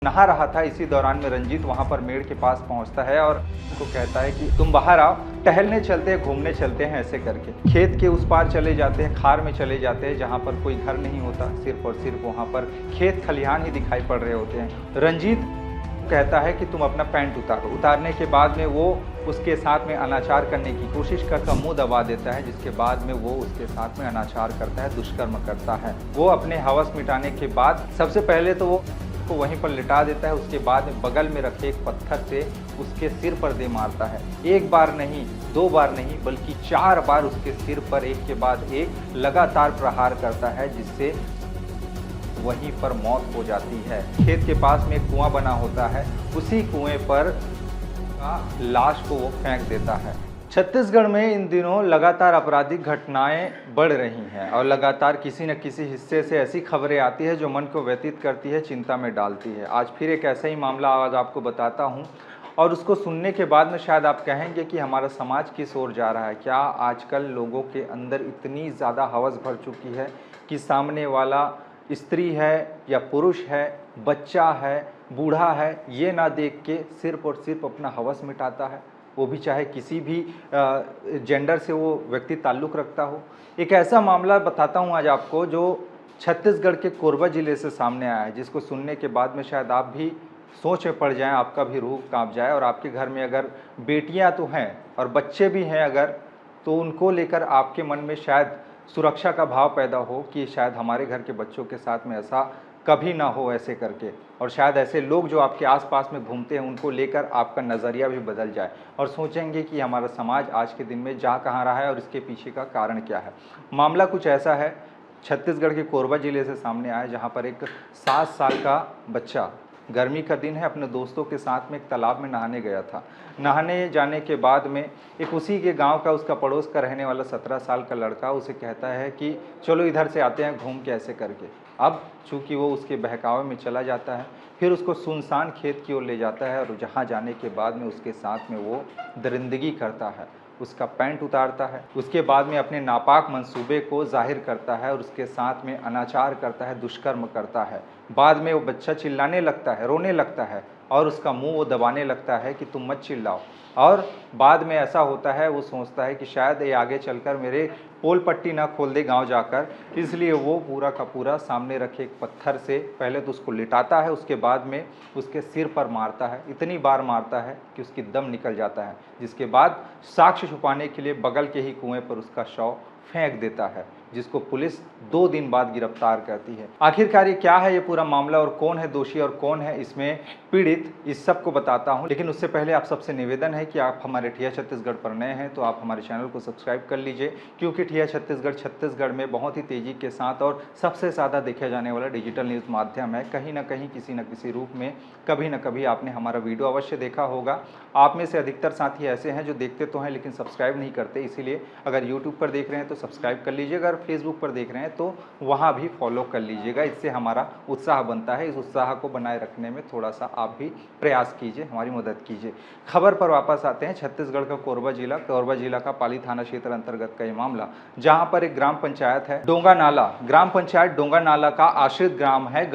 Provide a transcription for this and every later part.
नहा रहा था। इसी दौरान में रंजीत वहां पर मेड़ के पास पहुंचता है और उनको कहता है कि तुम बाहर आओ, टहलने चलते हैं, घूमने चलते हैं। ऐसे करके खेत के उस पार चले जाते हैं, खार में चले जाते हैं जहां पर कोई घर नहीं होता, सिर्फ और सिर्फ वहां पर खेत खलिहान ही दिखाई पड़ रहे होते हैं। रंजीत कहता है कि तुम अपना पैंट उतारो। उतारने के बाद में वो उसके साथ में अनाचार करने की कोशिश करता, मुंह दबा देता है, जिसके बाद में वो उसके साथ में अनाचार करता है, दुष्कर्म करता है। वो अपने हवस मिटाने के बाद सबसे पहले तो वो को वहीं पर लिटा देता है। उसके बाद में बगल में रखे एक पत्थर से उसके सिर पर दे मारता है। एक बार नहीं, दो बार नहीं, बल्कि 4 बार उसके सिर पर एक के बाद एक लगातार प्रहार करता है, जिससे वहीं पर मौत हो जाती है। खेत के पास में एक कुआं बना होता है, उसी कुएं पर लाश को वो फेंक देता है। छत्तीसगढ़ में इन दिनों लगातार आपराधिक घटनाएं बढ़ रही हैं और लगातार किसी न किसी हिस्से से ऐसी खबरें आती है जो मन को व्यतीत करती है, चिंता में डालती है। आज फिर एक ऐसा ही मामला आज आपको बताता हूं और उसको सुनने के बाद में शायद आप कहेंगे कि हमारा समाज किस ओर जा रहा है। क्या आजकल लोगों के अंदर इतनी ज़्यादा हवस भर चुकी है कि सामने वाला स्त्री है या पुरुष है, बच्चा है, बूढ़ा है, ये ना देख के सिर्फ और सिर्फ अपना हवस मिटाता है, वो भी चाहे किसी भी जेंडर से वो व्यक्ति ताल्लुक़ रखता हो। एक ऐसा मामला बताता हूँ आज आपको जो छत्तीसगढ़ के कोरबा ज़िले से सामने आया है, जिसको सुनने के बाद में शायद आप भी सोच में पड़ जाएं, आपका भी रूह कांप जाए। और आपके घर में अगर बेटियां तो हैं और बच्चे भी हैं अगर, तो उनको लेकर आपके मन में शायद सुरक्षा का भाव पैदा हो कि शायद हमारे घर के बच्चों के साथ में ऐसा कभी ना हो, ऐसे करके। और शायद ऐसे लोग जो आपके आसपास में घूमते हैं उनको लेकर आपका नज़रिया भी बदल जाए और सोचेंगे कि हमारा समाज आज के दिन में जा कहाँ रहा है और इसके पीछे का कारण क्या है। मामला कुछ ऐसा है, छत्तीसगढ़ के कोरबा ज़िले से सामने आया, जहाँ पर एक 7 साल का बच्चा, गर्मी का दिन है, अपने दोस्तों के साथ में एक तालाब में नहाने गया था। नहाने जाने के बाद में एक उसी के गांव का, उसका पड़ोस का रहने वाला 17 साल का लड़का उसे कहता है कि चलो इधर से आते हैं घूम के, ऐसे करके। अब चूंकि वो उसके बहकावे में चला जाता है, फिर उसको सुनसान खेत की ओर ले जाता है और जहाँ जाने के बाद में उसके साथ में वो दरिंदगी करता है, उसका पैंट उतारता है, उसके बाद में अपने नापाक मंसूबे को जाहिर करता है और उसके साथ में अनाचार करता है, दुष्कर्म करता है। बाद में वो बच्चा चिल्लाने लगता है, रोने लगता है और उसका मुंह वो दबाने लगता है कि तुम मत चिल्लाओ। और बाद में ऐसा होता है, वो सोचता है कि शायद ये आगे चलकर मेरे पोल पट्टी ना खोल दे गांव जाकर, इसलिए वो पूरा का पूरा सामने रखे एक पत्थर से पहले तो उसको लिटाता है, उसके बाद में उसके सिर पर मारता है। इतनी बार मारता है कि उसकी दम निकल जाता है, जिसके बाद साक्ष्य छुपाने के लिए बगल के ही कुएं पर उसका शव फेंक देता है, जिसको पुलिस 2 दिन बाद गिरफ्तार करती है। आखिरकार ये क्या है ये पूरा मामला और कौन है दोषी और कौन है इसमें पीड़ित, इस सब को बताता हूं। लेकिन उससे पहले आप सबसे निवेदन है कि आप हमारे ठिया छत्तीसगढ़ पर नए हैं तो आप हमारे चैनल को सब्सक्राइब कर लीजिए, क्योंकि ठिया छत्तीसगढ़ छत्तीसगढ़ में बहुत ही तेज़ी के साथ और सबसे ज़्यादा देखा जाने वाला डिजिटल न्यूज़ माध्यम है। कहीं ना कहीं किसी न किसी रूप में कभी ना कभी आपने हमारा वीडियो अवश्य देखा होगा। आप में से अधिकतर साथी ऐसे हैं जो देखते तो हैं लेकिन सब्सक्राइब नहीं करते, इसीलिए अगर यूट्यूब पर देख रहे हैं तो सब्सक्राइब कर लीजिएगा, अगर फेसबुक पर देख रहे हैं तो वहाँ भी फॉलो कर लीजिएगा। इससे हमारा उत्साह बनता है, इस उत्साह को बनाए रखने में थोड़ा सा आप भी प्रयास कीजिए, हमारी मदद कीजिए। खबर पर वापस आते हैं। छत्तीसगढ़ का कोरबा जिला का पाली थाना क्षेत्र अंतर्गत का ये मामला, जहाँ पर एक ग्राम पंचायत है डोंगा नाला, ग्राम पंचायत डोंगा नाला का आश्रित ग्राम है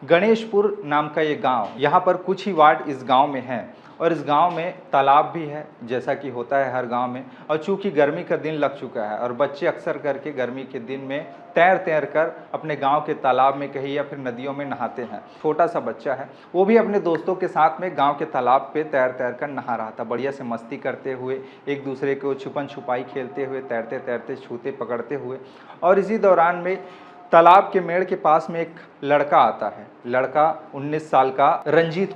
गणेशपुर नाम का ये गाँव। यहाँ पर कुछ ही वार्ड इस गाँव में हैं और इस गांव में तालाब भी है, जैसा कि होता है हर गांव में। और चूंकि गर्मी का दिन लग चुका है और बच्चे अक्सर करके गर्मी के दिन में तैर कर अपने गांव के तालाब में कहीं या फिर नदियों में नहाते हैं। छोटा सा बच्चा है, वो भी अपने दोस्तों के साथ में गांव के तालाब पे तैर कर नहा रहा था, बढ़िया से मस्ती करते हुए, एक दूसरे को छुपन छुपाई खेलते हुए, तैरते छूते पकड़ते हुए। और इसी दौरान में तालाब के मेड़ के पास में एक लड़का आता है, लड़का 19 साल का रंजीत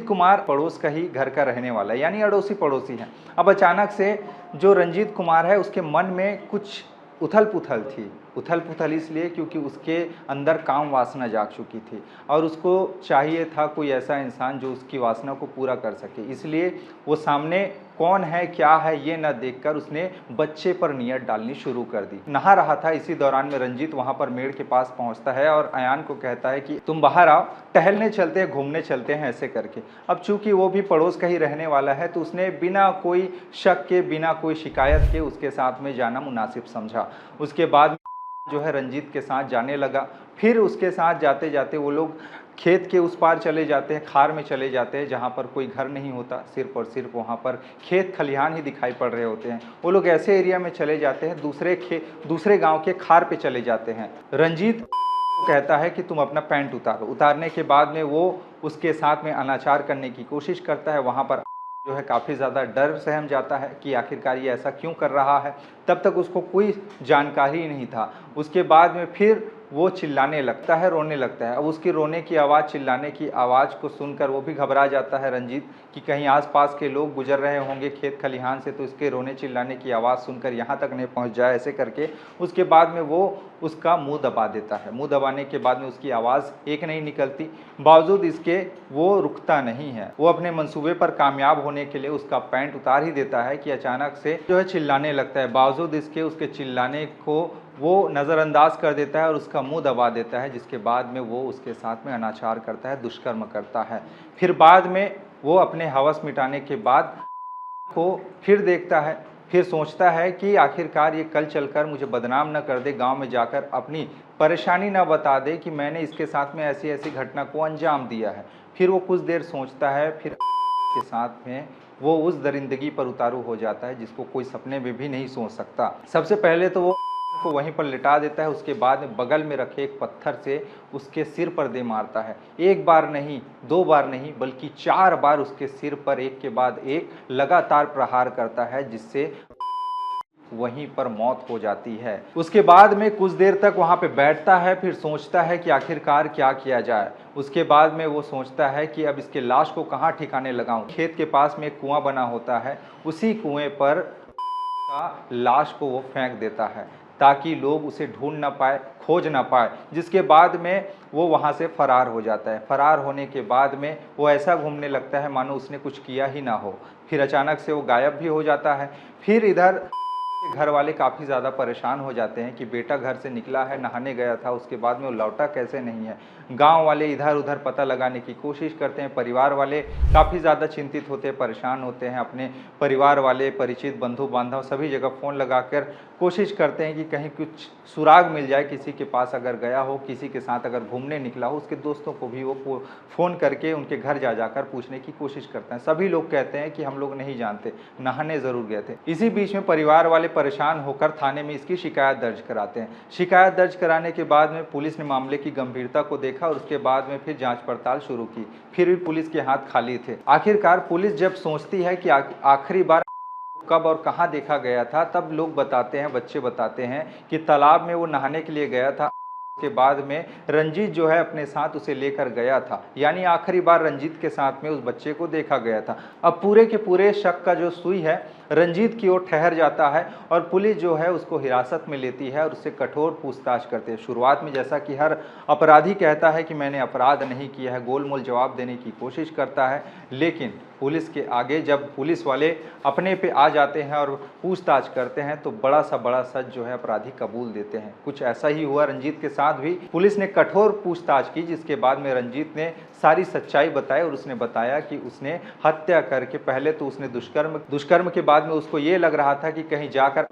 कुमार पड़ोस का ही घर का रहने वाला है, यानी अड़ोसी पड़ोसी है। अब अचानक से जो रंजीत कुमार है उसके मन में कुछ उथल पुथल इसलिए क्योंकि उसके अंदर काम वासना जाग चुकी थी और उसको चाहिए था कोई ऐसा इंसान जो उसकी वासना को पूरा कर सके। इसलिए वो सामने कौन है क्या है ये न देखकर उसने बच्चे पर नियत डालनी शुरू कर दी। नहा रहा था, इसी दौरान में रंजीत वहां पर मेड़ के पास पहुंचता है और अयान को कहता है कि तुम बाहर आओ, टहलने चलते हैं, घूमने चलते हैं, ऐसे करके। अब चूंकि वो भी पड़ोस का ही रहने वाला है तो उसने बिना कोई शक के, बिना कोई शिकायत के उसके साथ में जाना मुनासिब समझा। उसके बाद जो है रंजीत के साथ जाने लगा। फिर उसके साथ जाते जाते वो लोग खेत के उस पार चले जाते हैं, खार में चले जाते हैं जहाँ पर कोई घर नहीं होता, सिर्फ और सिर्फ वहाँ पर खेत खलिहान ही दिखाई पड़ रहे होते हैं। वो लोग ऐसे एरिया में चले जाते हैं, दूसरे गाँव के खार पे चले जाते हैं। रंजीत कहता है कि तुम अपना पैंट उतारो। उतारने के बाद में वो उसके साथ में अनाचार करने की कोशिश करता है। वहाँ पर जो है काफ़ी ज़्यादा डर सहम जाता है कि आखिरकार ये ऐसा क्यों कर रहा है। तब तक उसको कोई जानकारी नहीं था। उसके बाद में फिर वो चिल्लाने लगता है, रोने लगता है। अब उसकी रोने की आवाज़, चिल्लाने की आवाज़ को सुनकर वो भी घबरा जाता है रंजीत कि कहीं आसपास के लोग गुजर रहे होंगे खेत खलिहान से, तो इसके रोने चिल्लाने की आवाज़ सुनकर यहाँ तक नहीं पहुँच जाए, ऐसे करके उसके बाद में वो उसका मुंह दबा देता है। मुंह दबाने के बाद में उसकी आवाज़ एक नहीं निकलती, बावजूद इसके वो रुकता नहीं है। वो अपने मंसूबे पर कामयाब होने के लिए उसका पैंट उतार ही देता है कि अचानक से जो है चिल्लाने लगता है। बावजूद इसके उसके चिल्लाने को वो नज़रअंदाज कर देता है और उसका मुंह दबा देता है, जिसके बाद में वो उसके साथ में अनाचार करता है, दुष्कर्म करता है। फिर बाद में वो अपने हवस मिटाने के बाद को फिर देखता है, फिर सोचता है कि आखिरकार ये कल चलकर मुझे बदनाम न कर दे, गांव में जाकर अपनी परेशानी न बता दे कि मैंने इसके साथ में ऐसी ऐसी घटना को अंजाम दिया है। फिर वो कुछ देर सोचता है, फिर के साथ में वो उस दरिंदगी पर उतारू हो जाता है जिसको कोई सपने में भी नहीं सोच सकता। सबसे पहले तो वो को वहीं पर लिटा देता है, उसके बाद में बगल में रखे एक पत्थर से उसके सिर पर दे मारता है। एक बार नहीं, दो बार नहीं, बल्कि 4 बार उसके सिर पर एक के बाद एक लगातार प्रहार करता है, जिससे वहीं पर मौत हो जाती है। उसके बाद में कुछ देर तक वहां पे बैठता है, फिर सोचता है कि आखिरकार क्या किया जाए। उसके बाद में वो सोचता है कि अब इसके लाश को कहाँ ठिकाने लगाऊं। खेत के पास में एक कुआं बना होता है, उसी कुएं पर का लाश को वो फेंक देता है ताकि लोग उसे ढूंढ ना पाए, खोज ना पाए। जिसके बाद में वो वहाँ से फरार हो जाता है। फरार होने के बाद में वो ऐसा घूमने लगता है मानो उसने कुछ किया ही ना हो। फिर अचानक से वो गायब भी हो जाता है। फिर इधर घर वाले काफ़ी ज़्यादा परेशान हो जाते हैं कि बेटा घर से निकला है, नहाने गया था, उसके बाद में वो लौटा कैसे नहीं है। गांव वाले इधर उधर पता लगाने की कोशिश करते हैं। परिवार वाले काफ़ी ज़्यादा चिंतित होते हैं, परेशान होते हैं। अपने परिवार वाले, परिचित, बंधु बांधव सभी जगह फ़ोन लगाकर कोशिश करते हैं कि कहीं कुछ सुराग मिल जाए, किसी के पास अगर गया हो, किसी के साथ अगर घूमने निकला हो, उसके दोस्तों को भी वो फ़ोन करके उनके घर जा जाकर पूछने की कोशिश करते हैं। सभी लोग कहते हैं कि हम लोग नहीं जानते, नहाने ज़रूर गए थे। इसी बीच में परिवार वाले परेशान होकर थाने में इसकी शिकायत दर्ज कराते हैं। शिकायत दर्ज कराने के बाद में पुलिस ने मामले की गंभीरता को देखा और उसके बाद में फिर जांच पड़ताल शुरू की। फिर भी पुलिस के हाथ खाली थे। आखिरकार पुलिस जब सोचती है कि आखिरी बार कब और कहां देखा गया था, तब लोग बताते हैं, बच्चे बताते हैं कि तालाब में वो नहाने के लिए गया था। के बाद में रंजीत जो है अपने साथ उसे लेकर गया था, यानी आखिरी बार रंजीत के साथ में उस बच्चे को देखा गया था। अब पूरे के पूरे शक का जो सुई है रंजीत की ओर ठहर जाता है और पुलिस जो है उसको हिरासत में लेती है और उससे कठोर पूछताछ करते हैं। शुरुआत में जैसा कि हर अपराधी कहता है कि मैंने अपराध नहीं किया है, गोलमोल जवाब देने की कोशिश करता है, लेकिन पुलिस के आगे जब पुलिस वाले अपने पे आ जाते हैं और पूछताछ करते हैं तो बड़ा सच जो है अपराधी कबूल देते हैं। कुछ ऐसा ही हुआ रंजीत के साथ भी। पुलिस ने कठोर पूछताछ की, जिसके बाद में रंजीत ने सारी सच्चाई बताई और उसने बताया कि उसने हत्या करके, पहले तो उसने दुष्कर्म के बाद में उसको ये लग रहा था कि कहीं जाकर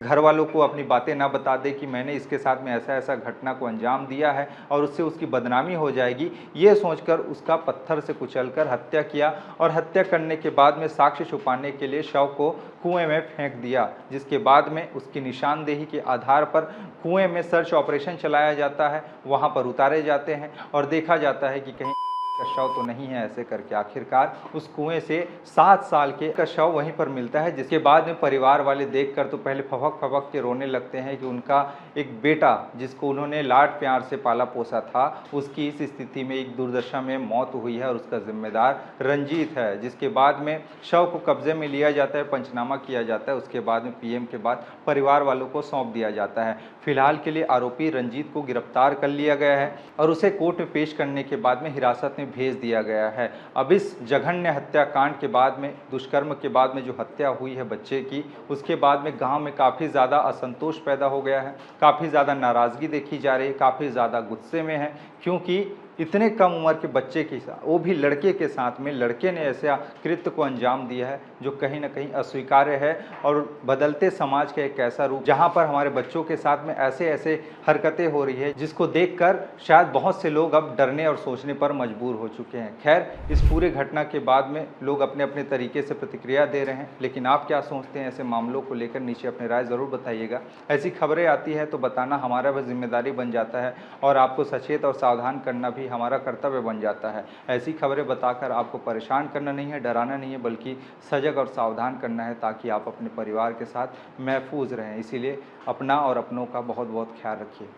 घर वालों को अपनी बातें ना बता दे कि मैंने इसके साथ में ऐसा ऐसा घटना को अंजाम दिया है और उससे उसकी बदनामी हो जाएगी। ये सोचकर उसका पत्थर से कुचलकर हत्या किया और हत्या करने के बाद में साक्ष्य छुपाने के लिए शव को कुएं में फेंक दिया। जिसके बाद में उसकी निशानदेही के आधार पर कुएं में सर्च ऑपरेशन चलाया जाता है, वहाँ पर उतारे जाते हैं और देखा जाता है कि कहीं का शव तो नहीं है। ऐसे करके आखिरकार उस कुएं से 7 साल के का शव वहीं पर मिलता है। जिसके बाद में परिवार वाले देखकर तो पहले फबक के रोने लगते हैं कि उनका एक बेटा जिसको उन्होंने लाड प्यार से पाला पोसा था, उसकी इस स्थिति में एक दुर्दशा में मौत हुई है और उसका जिम्मेदार रंजीत है। जिसके बाद में शव को कब्जे में लिया जाता है, पंचनामा किया जाता है, उसके बाद में पीएम के बाद परिवार वालों को सौंप दिया जाता है। फिलहाल के लिए आरोपी रंजीत को गिरफ्तार कर लिया गया है और उसे कोर्ट में पेश करने के बाद में हिरासत में भेज दिया गया है। अब इस जघन्य हत्याकांड के बाद में, दुष्कर्म के बाद में जो हत्या हुई है बच्चे की, उसके बाद में गांव में काफ़ी ज़्यादा असंतोष पैदा हो गया है, काफ़ी ज़्यादा नाराज़गी देखी जा रही है, काफ़ी ज़्यादा गुस्से में है, क्योंकि इतने कम उम्र के बच्चे के साथ, वो भी लड़के के साथ में, लड़के ने ऐसा कृत्य को अंजाम दिया है जो कहीं न कहीं अस्वीकार्य है और बदलते समाज का एक ऐसा रूप जहाँ पर हमारे बच्चों के साथ में ऐसे-ऐसे हरकतें हो रही है जिसको देखकर शायद बहुत से लोग अब डरने और सोचने पर मजबूर हो चुके हैं। खैर, इस पूरे घटना के बाद में लोग अपने-अपने तरीके से प्रतिक्रिया दे रहे हैं, लेकिन आप क्या सोचते हैं ऐसे मामलों को लेकर? नीचे अपनी राय ज़रूर बताइएगा। ऐसी खबरें आती हैं तो बताना हमारा भी ज़िम्मेदारी बन जाता है और आपको सचेत और सावधान करना भी हमारा कर्तव्य बन जाता है। ऐसी खबरें बताकर आपको परेशान करना नहीं है, डराना नहीं है, बल्कि सजग और सावधान करना है ताकि आप अपने परिवार के साथ महफूज़ रहें। इसीलिए अपना और अपनों का बहुत-बहुत ख़्याल रखिए।